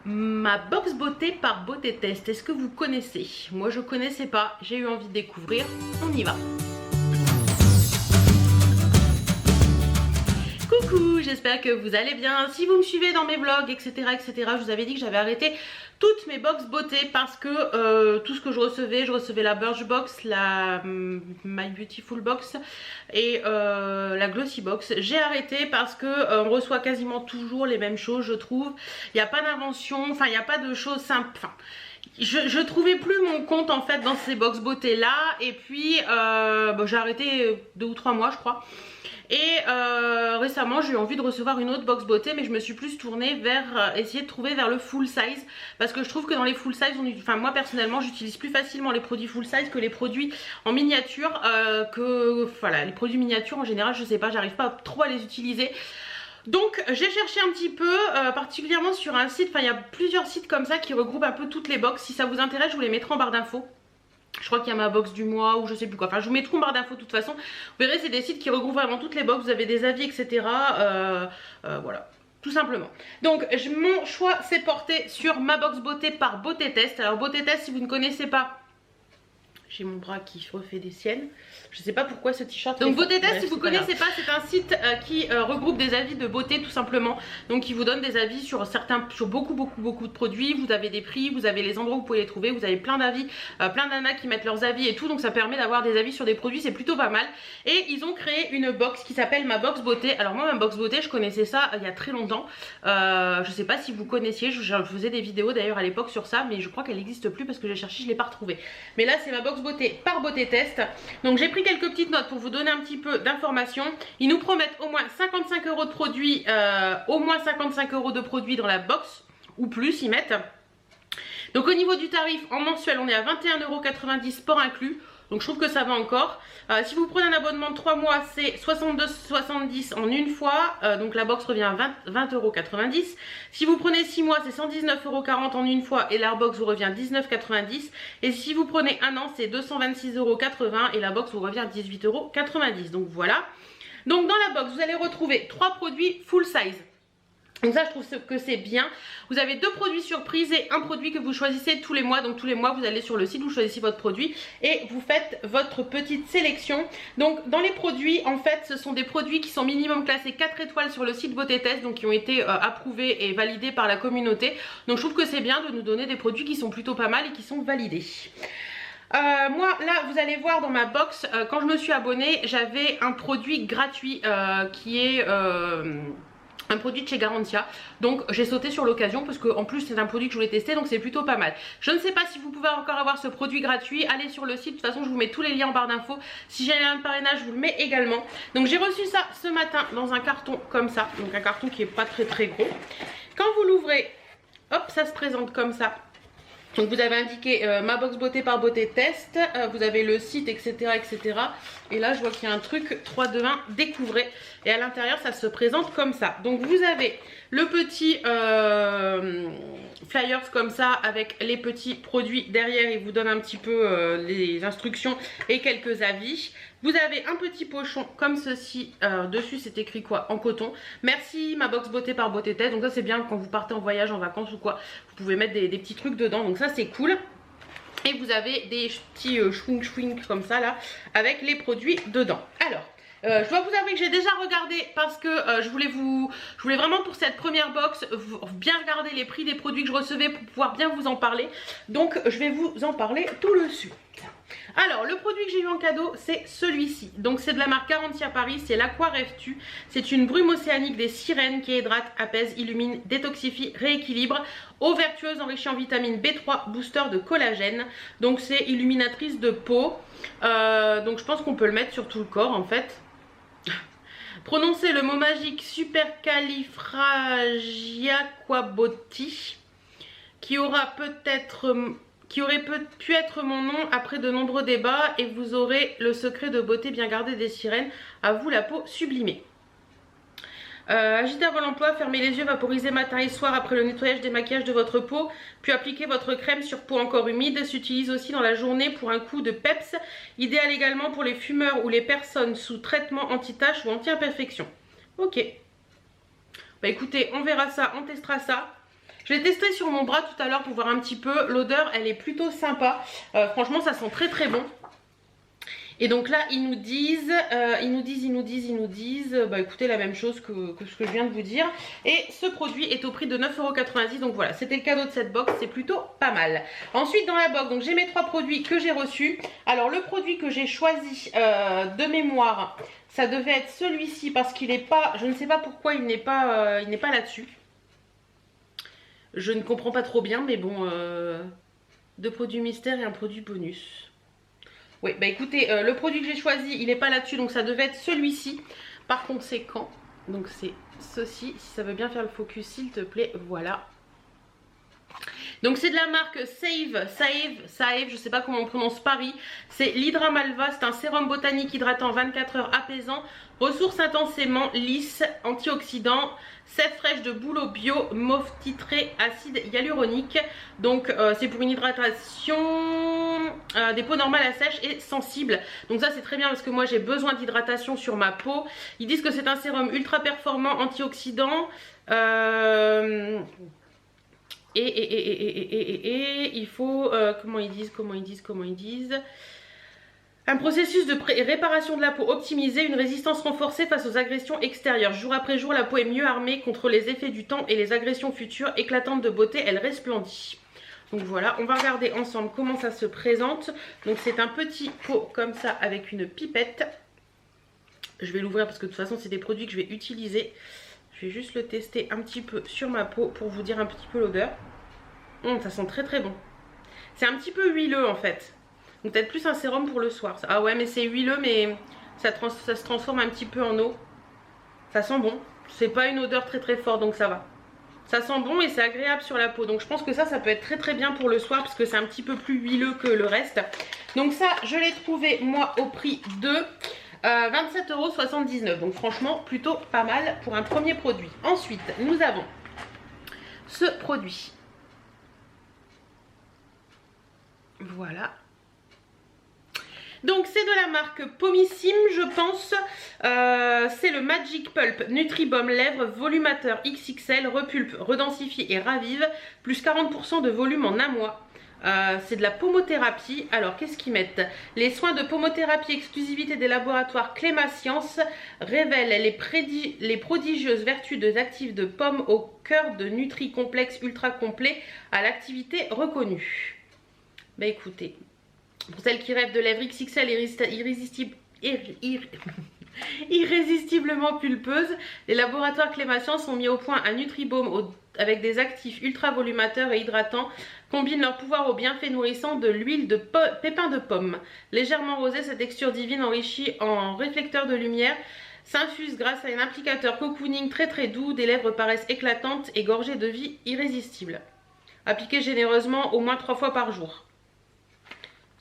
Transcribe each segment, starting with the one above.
ma box beauté par Beauté Test. Est-ce que vous connaissez? Moi je connaissais pas, j'ai eu envie de découvrir, on y va. Coucou, j'espère que vous allez bien. Si vous me suivez dans mes vlogs, etc., je vous avais dit que j'avais arrêté toutes mes box beauté parce que tout ce que je recevais la Birchbox, la My Beautiful Box et la Glossy Box. J'ai arrêté parce que on reçoit quasiment toujours les mêmes choses, je trouve. Il n'y a pas d'invention, enfin il n'y a pas de choses simples. Enfin, je trouvais plus mon compte en fait dans ces box beauté là. Et puis bon, j'ai arrêté 2 ou 3 mois je crois. Et récemment j'ai eu envie de recevoir une autre box beauté, mais je me suis plus tournée vers essayer de trouver vers le full size, parce que je trouve que dans les full size, enfin moi personnellement j'utilise plus facilement les produits full size que les produits en miniature, voilà, les produits miniatures en général je sais pas, j'arrive pas trop à les utiliser. Donc j'ai cherché un petit peu, particulièrement sur un site, enfin il y a plusieurs sites comme ça qui regroupent un peu toutes les box. Si ça vous intéresse je vous les mettrai en barre d'infos. Je crois qu'il y a ma box du mois ou je sais plus quoi. Enfin je vous mets tout en barre d'infos de toute façon. Vous verrez, c'est des sites qui regroupent vraiment toutes les box. Vous avez des avis etc. Voilà, tout simplement. Donc mon choix s'est porté sur ma box beauté par Beauté Test. Alors Beauté Test, si vous ne connaissez pas, j'ai mon bras qui refait des siennes. Je sais pas pourquoi ce t-shirt. Donc Beauté Test, si vous connaissez pas, c'est un site qui regroupe des avis de beauté tout simplement. Donc il vous donne des avis sur beaucoup de produits. Vous avez des prix, vous avez les endroits où vous pouvez les trouver. Vous avez plein d'avis, plein d'anas qui mettent leurs avis et tout. Donc ça permet d'avoir des avis sur des produits, c'est plutôt pas mal. Et ils ont créé une box qui s'appelle ma box beauté. Alors moi ma box beauté, je connaissais ça il y a très longtemps. Je sais pas si vous connaissiez, je faisais des vidéos d'ailleurs à l'époque sur ça, mais je crois qu'elle n'existe plus parce que j'ai cherché, je l'ai pas retrouvée. Mais là c'est ma box beauté par Beauté Test. Donc j'ai pris quelques petites notes pour vous donner un petit peu d'informations. Ils nous promettent au moins 55 € de produits, au moins 55 € de produits dans la box, ou plus ils mettent. Donc au niveau du tarif en mensuel on est à 21,90 € port inclus. Donc je trouve que ça va encore. Si vous prenez un abonnement de 3 mois, c'est 62,70 € en une fois. Donc la box revient à 20,90 €. Si vous prenez 6 mois, c'est 119,40 € en une fois et la box vous revient 19,90 €. Et si vous prenez un an, c'est 226,80 € et la box vous revient 18,90 €. Donc voilà. Donc dans la box, vous allez retrouver 3 produits full size. Donc ça je trouve que c'est bien. Vous avez 2 produits surprises et un produit que vous choisissez tous les mois. Donc tous les mois vous allez sur le site, vous choisissez votre produit et vous faites votre petite sélection. Donc dans les produits en fait ce sont des produits qui sont minimum classés 4 étoiles sur le site Beauté Test. Donc qui ont été approuvés et validés par la communauté. Donc je trouve que c'est bien de nous donner des produits qui sont plutôt pas mal et qui sont validés. Moi là vous allez voir dans ma box, quand je me suis abonnée j'avais un produit gratuit qui est... un produit de chez Garantia, donc j'ai sauté sur l'occasion parce que en plus c'est un produit que je voulais tester, donc c'est plutôt pas mal. Je ne sais pas si vous pouvez encore avoir ce produit gratuit, allez sur le site, de toute façon je vous mets tous les liens en barre d'infos. Si j'ai un lien de parrainage je vous le mets également. Donc j'ai reçu ça ce matin dans un carton comme ça, donc un carton qui est pas très gros. Quand vous l'ouvrez, hop, ça se présente comme ça. Donc vous avez indiqué ma box beauté par Beauté Test, vous avez le site etc. Et là je vois qu'il y a un truc 3, 2, 1, découvrez. Et à l'intérieur ça se présente comme ça. Donc vous avez le petit flyers comme ça avec les petits produits derrière. Il vous donne un petit peu les instructions et quelques avis. Vous avez un petit pochon comme ceci, dessus c'est écrit quoi? En coton. Merci ma box beauté par Beauté Test. Donc ça c'est bien quand vous partez en voyage, en vacances ou quoi. Vous pouvez mettre des petits trucs dedans, donc ça c'est cool. Et vous avez des petits chouing comme ça là, avec les produits dedans. Alors, je dois vous avouer que j'ai déjà regardé parce que je voulais vraiment pour cette première box bien regarder les prix des produits que je recevais pour pouvoir bien vous en parler. Donc je vais vous en parler tout de suite. Alors le produit que j'ai eu en cadeau c'est celui-ci. Donc c'est de la marque Garantia Paris, c'est l'Aqua Rêve-Tu. C'est une brume océanique des sirènes qui hydrate, apaise, illumine, détoxifie, rééquilibre. Eau vertueuse enrichie en vitamine B3, booster de collagène. Donc c'est illuminatrice de peau. Donc je pense qu'on peut le mettre sur tout le corps en fait. Prononcez le mot magique supercalifragiaquabotti qui aurait pu être mon nom après de nombreux débats et vous aurez le secret de beauté bien gardé des sirènes. À vous la peau sublimée. Agitez avant l'emploi, fermez les yeux, vaporisez matin et soir après le nettoyage des maquillages de votre peau, puis appliquez votre crème sur peau encore humide. S'utilise aussi dans la journée pour un coup de peps, idéal également pour les fumeurs ou les personnes sous traitement anti-tache ou anti-imperfection. Ok, bah écoutez, on verra ça, on testera ça. Je l'ai testé sur mon bras tout à l'heure pour voir un petit peu. L'odeur, elle est plutôt sympa. Franchement, ça sent très très bon. Et donc là, ils nous disent, bah écoutez, la même chose que ce que je viens de vous dire. Et ce produit est au prix de 9,90 €. Donc voilà, c'était le cadeau de cette box, c'est plutôt pas mal. Ensuite, dans la box, donc j'ai mes 3 produits que j'ai reçus. Alors le produit que j'ai choisi de mémoire, ça devait être celui-ci parce qu'il n'est pas, je ne sais pas pourquoi il n'est pas là-dessus. Je ne comprends pas trop bien, mais bon, 2 produits mystères et un produit bonus. Oui, bah écoutez, le produit que j'ai choisi, il n'est pas là-dessus, donc ça devait être celui-ci. Par conséquent, donc c'est ceci, si ça veut bien faire le focus, s'il te plaît, voilà. Donc c'est de la marque Save, je sais pas comment on prononce Paris. C'est l'Hydra Malva, c'est un sérum botanique hydratant 24 heures apaisant, ressources intensément lisses, antioxydants, sève fraîche de bouleau bio, mauve titré, acide hyaluronique. Donc c'est pour une hydratation des peaux normales à sèche et sensibles. Donc ça c'est très bien parce que moi j'ai besoin d'hydratation sur ma peau. Ils disent que c'est un sérum ultra performant, antioxydant. Il faut, comment ils disent un processus de réparation de la peau optimisé, une résistance renforcée face aux agressions extérieures. Jour après jour, la peau est mieux armée contre les effets du temps et les agressions futures. Éclatante de beauté, elle resplendit. Donc voilà, on va regarder ensemble comment ça se présente. Donc c'est un petit pot comme ça avec une pipette. Je vais l'ouvrir parce que de toute façon c'est des produits que je vais utiliser. Je vais juste le tester un petit peu sur ma peau pour vous dire un petit peu l'odeur. Ça sent très très bon. C'est un petit peu huileux en fait. Donc peut-être plus un sérum pour le soir. Ah ouais, mais c'est huileux, mais ça se transforme un petit peu en eau. Ça sent bon. C'est pas une odeur très très forte, donc ça va. Ça sent bon et c'est agréable sur la peau. Donc je pense que ça peut être très très bien pour le soir parce que c'est un petit peu plus huileux que le reste. Donc ça, je l'ai trouvé moi au prix de 27,79 €. Donc franchement, plutôt pas mal pour un premier produit. Ensuite, nous avons ce produit. Voilà. Donc c'est de la marque Pomissime, je pense. C'est le Magic Pulp Nutribaume Lèvres Volumateur XXL, repulpe, redensifie et ravive. Plus 40% de volume en un mois. C'est de la pomothérapie. Alors qu'est-ce qu'ils mettent? Les soins de pomothérapie exclusivité des laboratoires Clémascience révèlent les prodigieuses vertus des actifs de pomme au cœur de nutri complexe ultra complet à l'activité reconnue. Bah écoutez, pour celles qui rêvent de lèvres XXL irrésistiblement pulpeuses, les laboratoires Clémascience ont mis au point un Nutribaume avec des actifs ultra volumateurs et hydratants, combinent leur pouvoir aux bienfaits nourrissants de l'huile de pépins de pomme. Légèrement rosée, cette texture divine enrichie en réflecteur de lumière s'infuse grâce à un applicateur cocooning très très doux. Des lèvres paraissent éclatantes et gorgées de vie irrésistible. Appliquez généreusement au moins 3 fois par jour.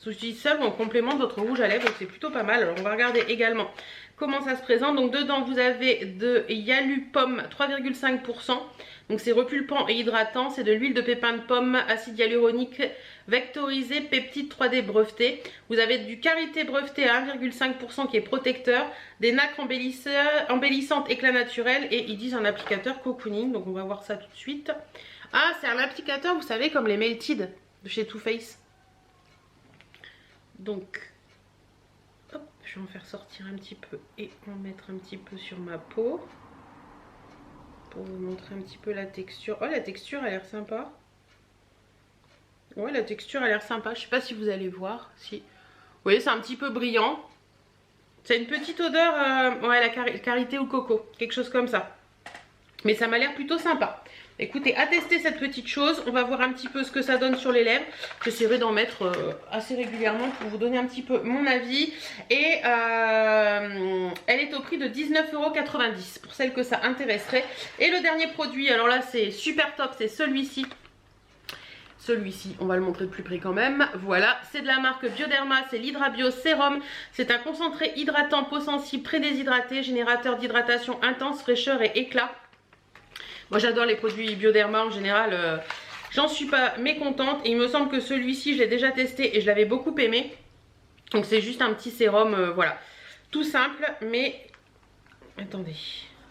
Souci seul ou en complément de votre rouge à lèvres, donc c'est plutôt pas mal. Alors on va regarder également comment ça se présente. Donc dedans vous avez de Yalu Pomme 3,5%. Donc c'est repulpant et hydratant. C'est de l'huile de pépins de pomme, acide hyaluronique vectorisé, peptide 3D breveté. Vous avez du karité breveté à 1,5% qui est protecteur. Des nacres embellissantes éclat naturel. Et ils disent un applicateur cocooning. Donc on va voir ça tout de suite. Ah, c'est un applicateur, vous savez, comme les Melted de chez Too Faced. Donc, hop, je vais en faire sortir un petit peu et en mettre un petit peu sur ma peau. Pour vous montrer un petit peu la texture. Oh, la texture a l'air sympa. Ouais, la texture a l'air sympa. Je sais pas si vous allez voir. Si. Vous voyez, c'est un petit peu brillant. C'est une petite odeur, ouais, la karité ou coco. Quelque chose comme ça. Mais ça m'a l'air plutôt sympa. Écoutez, à tester cette petite chose. On va voir un petit peu ce que ça donne sur les lèvres. J'essaierai d'en mettre assez régulièrement pour vous donner un petit peu mon avis. Et elle est au prix de 19,90 € pour celles que ça intéresserait. Et le dernier produit, alors là c'est super top, c'est celui-ci. Celui-ci, on va le montrer de plus près quand même. Voilà, c'est de la marque Bioderma, c'est l'Hydra Bio Sérum. C'est un concentré hydratant, peau sensible, très déshydraté, générateur d'hydratation intense, fraîcheur et éclat. Moi j'adore les produits Bioderma en général, j'en suis pas mécontente. Et il me semble que celui-ci je l'ai déjà testé et je l'avais beaucoup aimé. Donc c'est juste un petit sérum, voilà. Tout simple, mais attendez,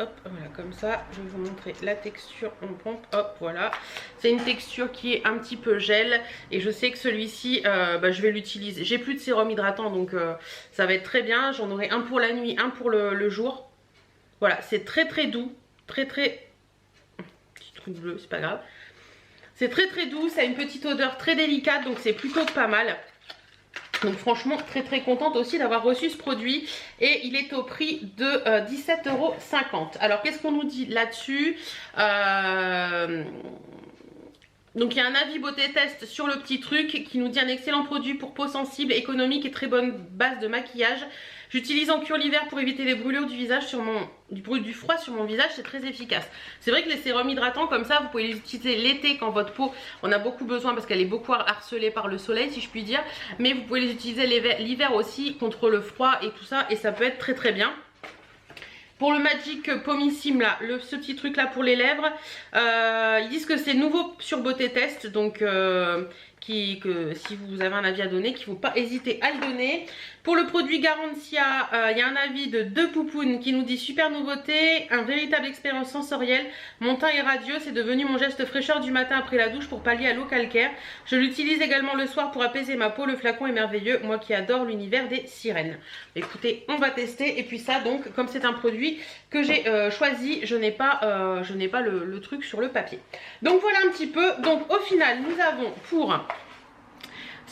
Hop, voilà, comme ça, je vais vous montrer la texture en pompe. Hop, voilà. C'est une texture qui est un petit peu gel. Et je sais que celui-ci, je vais l'utiliser. J'ai plus de sérum hydratant, donc ça va être très bien. J'en aurai un pour la nuit, un pour le jour. Voilà, c'est très très doux. Très très... Petit truc bleu, c'est pas grave. C'est très très doux, ça a une petite odeur très délicate, donc c'est plutôt pas mal. Donc franchement très très contente aussi d'avoir reçu ce produit et il est au prix de 17,50 €. Alors qu'est-ce qu'on nous dit là-dessus donc il y a un avis beauté test sur le petit truc qui nous dit un excellent produit pour peau sensible, économique et très bonne base de maquillage. J'utilise en cure l'hiver pour éviter les brûlures du visage du froid sur mon visage, c'est très efficace. C'est vrai que les sérums hydratants comme ça, vous pouvez les utiliser l'été quand votre peau en a beaucoup besoin parce qu'elle est beaucoup harcelée par le soleil si je puis dire. Mais vous pouvez les utiliser l'hiver aussi contre le froid et tout ça et ça peut être très très bien. Pour le Magic Pomissime là, ce petit truc là pour les lèvres, ils disent que c'est nouveau sur Beauté Test, donc que si vous avez un avis à donner, qu'il ne faut pas hésiter à le donner. Pour le produit Garantia, il y a un avis de 2 Poupounes qui nous dit super nouveauté, un véritable expérience sensorielle, mon teint est radieux, c'est devenu mon geste fraîcheur du matin après la douche pour pallier à l'eau calcaire. Je l'utilise également le soir pour apaiser ma peau, le flacon est merveilleux, moi qui adore l'univers des sirènes. Écoutez, on va tester et puis ça donc, comme c'est un produit que j'ai choisi, je n'ai pas le truc sur le papier. Donc voilà un petit peu, donc au final nous avons pour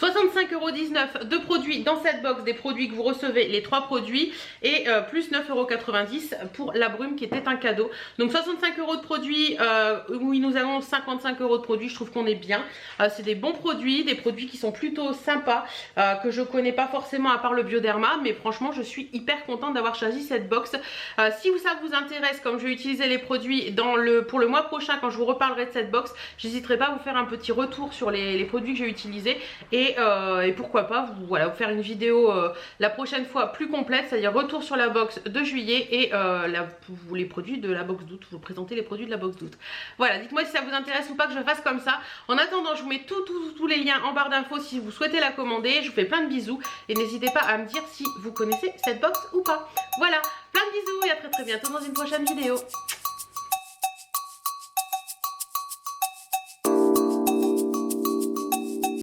65,19 € de produits dans cette box, des produits que vous recevez, les 3 produits, et plus 9,90 € pour la brume qui était un cadeau. Donc 65 € de produits, oui nous avons 55 € de produits, je trouve qu'on est bien. C'est des bons produits, des produits qui sont plutôt sympas, que je connais pas forcément à part le Bioderma, mais franchement je suis hyper contente d'avoir choisi cette box. Si ça vous intéresse, comme je vais utiliser les produits pour le mois prochain quand je vous reparlerai de cette box, j'hésiterai pas à vous faire un petit retour sur les produits que j'ai utilisés et pourquoi pas vous faire une vidéo la prochaine fois plus complète, c'est-à-dire retour sur la box de juillet et les produits de la box d'août, vous présenter les produits de la box d'août. Voilà, dites-moi si ça vous intéresse ou pas que je fasse comme ça. En attendant, je vous mets tous les liens en barre d'infos si vous souhaitez la commander. Je vous fais plein de bisous et n'hésitez pas à me dire si vous connaissez cette box ou pas. Voilà, plein de bisous et à très très bientôt dans une prochaine vidéo.